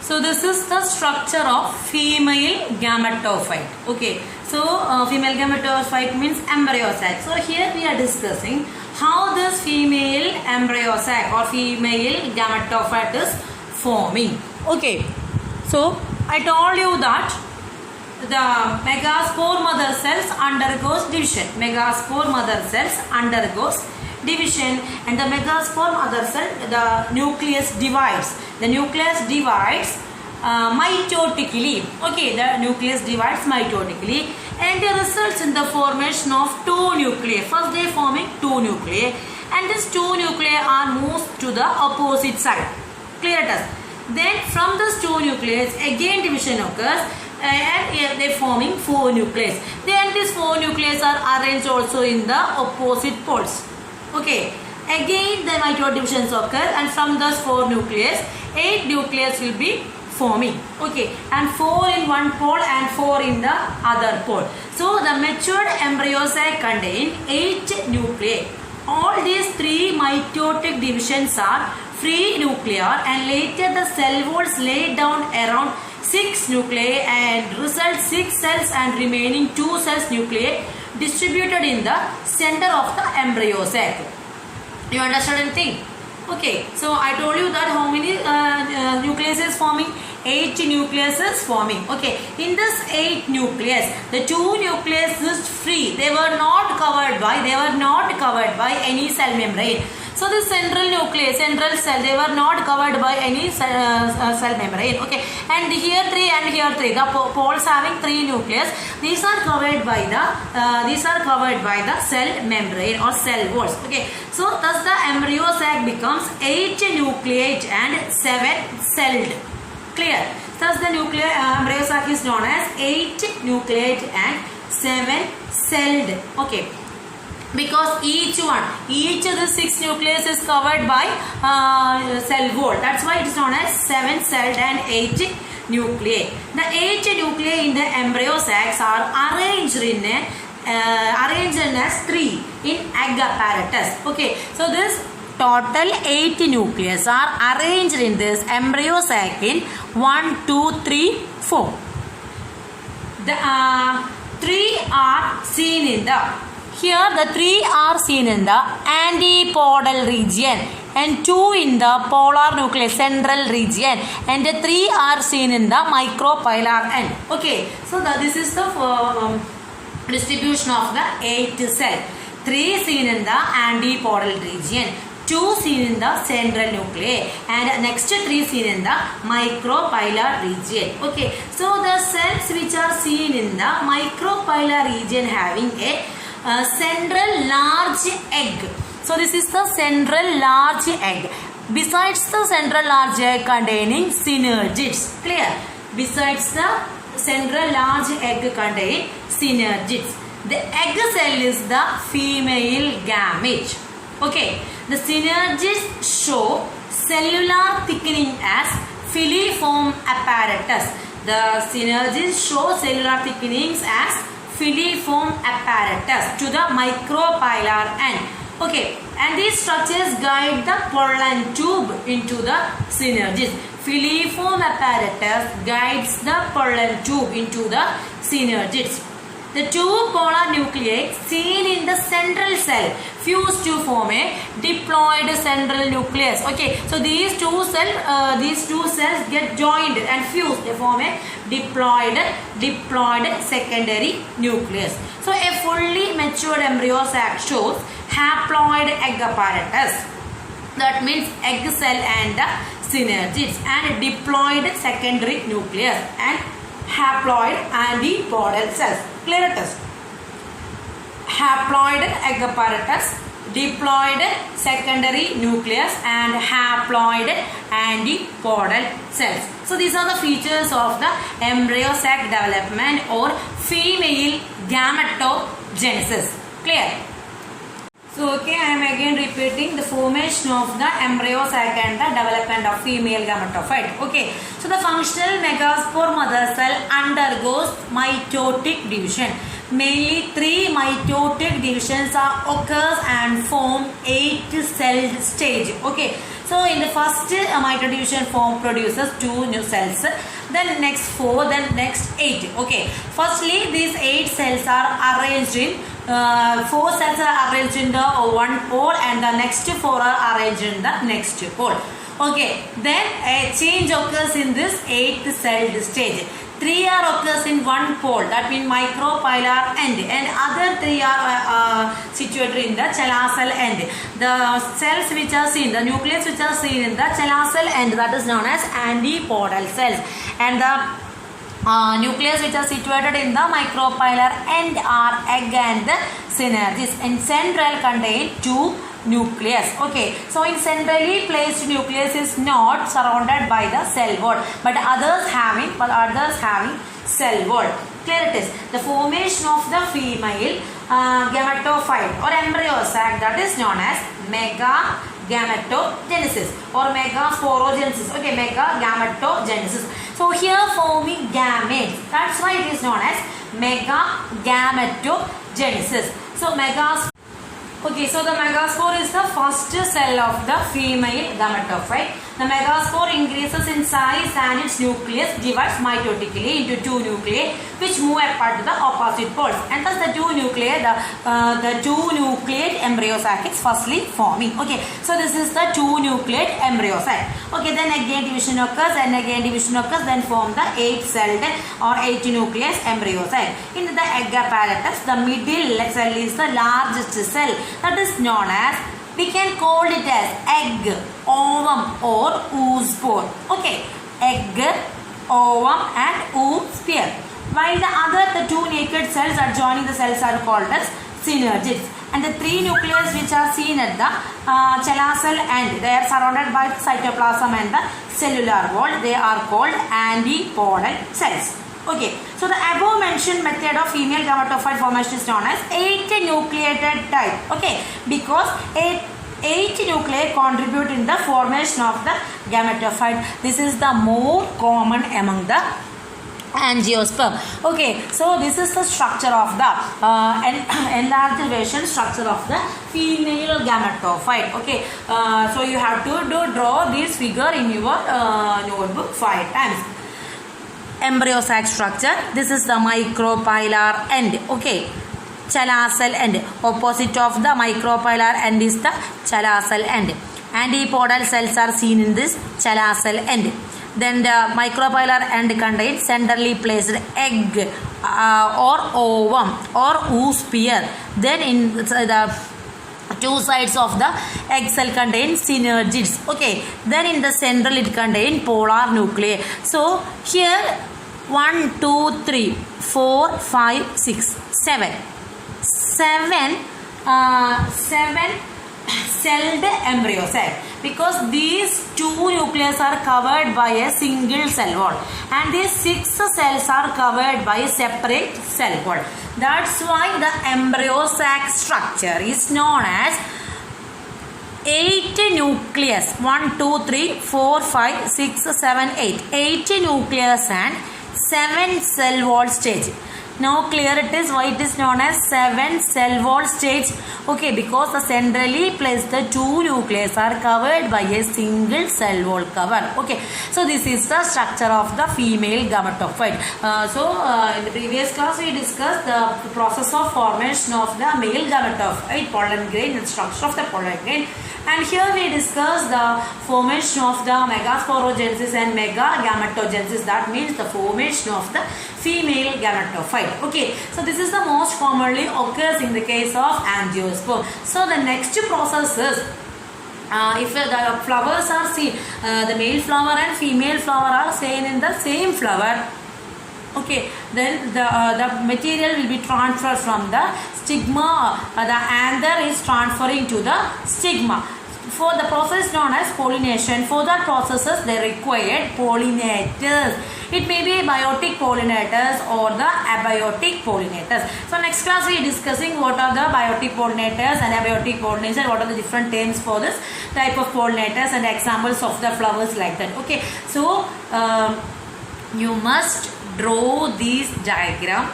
So this is the structure of female gametophyte. Okay. So female gametophyte means embryo sac. So here we are discussing how this female embryo sac or female gametophyte is forming. Okay. So I told you that the megaspore mother cells undergoes division. Megaspore mother cells undergoes division, and the megaspore mother cell, the nucleus divides. The nucleus divides mitotically. Okay, the nucleus divides mitotically, and it results in the formation of two nuclei. First they forming two nuclei, and these two nuclei are moved to the opposite side. Clear it us. Then from these two nuclei again division occurs, and they forming four nuclei. Then these four nuclei are arranged also in the opposite poles. Okay, again the mitotic divisions occur, and from those four nuclei 8 nuclei will be forming. Okay, and 4 in one pole and 4 in the other pole. So the matured embryo sac contain 8 nuclei. All these 3 mitotic divisions are free nuclear, and later the cell walls lay down around 6 nuclei and result 6 cells and remaining 2 cells nuclei distributed in the center of the embryo sac. You understand anything? Okay, so I told you that how many nucleus is forming? 8 nucleus is forming. Okay, in this 8 nucleus, the 2 nucleus is free. They were not covered by any cell membrane. So the central nucleus, central cell, they were not covered by any cell membrane. Okay, and here 3 and here 3. The poles having 3 nucleus. These are covered by the cell membrane or cell walls. Okay, so thus the embryo sac becomes 8 nucleate and 7 celled. Clear? Thus the embryo sac is known as 8 nucleate and 7 celled. Okay. Because each of the 6 nucleus is covered by cell wall. That's why it is known as 7 celled and 8 nuclei. The 8 nuclei in the embryo sacs are arranged as 3 in egg apparatus. Okay, so this total 8 nucleus are arranged in this embryo sac in 1, 2, 3, 4. The 3 are seen in the Here the 3 are seen in the antipodal region and 2 in the polar nucleus central region, and the 3 are seen in the micropylar end. Okay, so this is the distribution of the 8 cell. 3 seen in the antipodal region, 2 seen in the central nuclei, and next 3 seen in the micropylar region. Okay, so the cells which are seen in the micropylar region having a central large egg. So this is the central large egg. Besides the central large egg containing synergids. Clear? Besides the central large egg containing synergids. The egg cell is the female gamete. Okay. The synergids show cellular thickening as filiform apparatus. The synergids show cellular thickenings as filiform apparatus to the micropylar end. Okay, and these structures guide the pollen tube into the synergids. Filiform apparatus guides the pollen tube into the synergids. The 2 polar nuclei seen in the central cell fuse to form a diploid central nucleus. Okay, so these two cells get joined and fused. They form a diploid secondary nucleus. So a fully matured embryo sac shows haploid egg apparatus. That means egg cell and the synergids, and diploid secondary nucleus and haploid antipodal cells. Clear it is. Haploid egg apparatus, diploid secondary nucleus, and haploid antipodal cells. So these are the features of the embryo sac development or female gametogenesis. Clear? So okay, I am again repeating the formation of the embryo sac and the development of female gametophyte. Okay, so the functional megaspore mother cell undergoes mitotic division. Mainly 3 mitotic divisions occurs and form 8 celled stage. Okay, So in the first mitodivision form produces 2 new cells, then next 4, then next 8. Okay, firstly these 8 cells are arranged in 4 cells are arranged in the one pole, and the next 4 are arranged in the next pole. Okay, then a change occurs in this 8th celled stage. 3 are occurs in one pole, that means micropylar end, and other 3 are situated in the chelacal end. The cells which are seen, the nucleus which are seen in the chelacal end, that is known as antipodal cells, and the nucleus which are situated in the micropylar end are egg and the synergids. In central contain 2 nucleus. Okay, so in centrally placed nucleus is not surrounded by the cell wall, but others having cell wall. Clear it is. The formation of the female gametophyte or embryo sac, that is known as megagametogenesis or megasporogenesis. Okay, megagametogenesis. So here forming gametes, that's why it is known as megagametogenesis. So okay, so the megaspore is the first cell of the female gametophyte. The megaspore increases in size and its nucleus divides mitotically into 2 nuclei which move apart to the opposite poles, and thus the 2 nuclei, the 2 nucleate embryo sac is firstly forming. Okay, so this is the 2 nucleate embryo sac. Okay, then again division occurs, and again division occurs, then form the 8 celled or 8 nucleus embryo sac. In the egg apparatus, the middle cell is the largest cell, that is known as, we can call it as egg, ovum or oospore. Okay, egg, ovum and oosphere. While the 2 naked cells adjoining the cells are called as synergids. And the 3 nucleus which are seen at the chelacal end, they are surrounded by cytoplasm and the cellular wall. They are called antipodal cells. Okay, so the above mentioned method of female gametophyte formation is known as 8 nucleated type. Okay, because 8 nuclei contribute in the formation of the gametophyte. This is the more common among the angiosperm. Okay, so this is the structure of the enlarged version structure of the female gametophyte. Okay, so you have to draw this figure in your notebook 5 times. Embryo sac structure. This is the micropylar end. Okay, chelacal end. Opposite of the micropylar end is the chelacal end. Antipodal cells are seen in this chelacal end. Then the micropylar end contains centrally placed egg or ovum or oosphere. Then in the 2 sides of the egg cell contain synergids. Okay, then in the central it contain polar nuclei. So here 1 2 3 4 5 6 7 celled embryo sac, because these 2 nucleus are covered by a single cell wall and these 6 cells are covered by a separate cell wall. That's why the embryo sac structure is known as 8 nucleus. 1 2 3 4 5 6 7 8 8 nucleus and 7 cell wall stage. Now clear it is why it is known as 7 cell wall stage. Okay, because the centrally placed the 2 nucleus are covered by a single cell wall cover. Okay, so this is the structure of the female gametophyte. In the previous class we discussed the process of formation of the male gametophyte, pollen grain, and structure of the pollen grain. And here we discussed the formation of the megasporogenesis and megagametogenesis. That means the formation of the female gametophyte. Okay, so this is the most commonly occurs in the case of angiosperm. So the next process is if the flowers are seen, the male flower and female flower are seen in the same flower. Okay, then the material will be transferred from the stigma. The anther is transferring to the stigma. For the process known as pollination, for that processes they required pollinators. It may be biotic pollinators or the abiotic pollinators. So next class we are discussing what are the biotic pollinators and abiotic pollinators, what are the different terms for this type of pollinators and examples of the flowers like that. Okay, so you must draw these diagram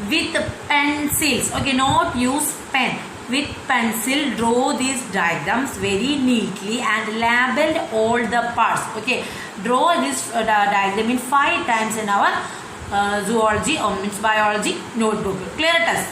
with pencils. Okay, not use pen. with pencil draw these diagrams very neatly and labeled all the parts. Okay, draw this diagram in 5 times in our zoology or means biology notebook. Clear it us.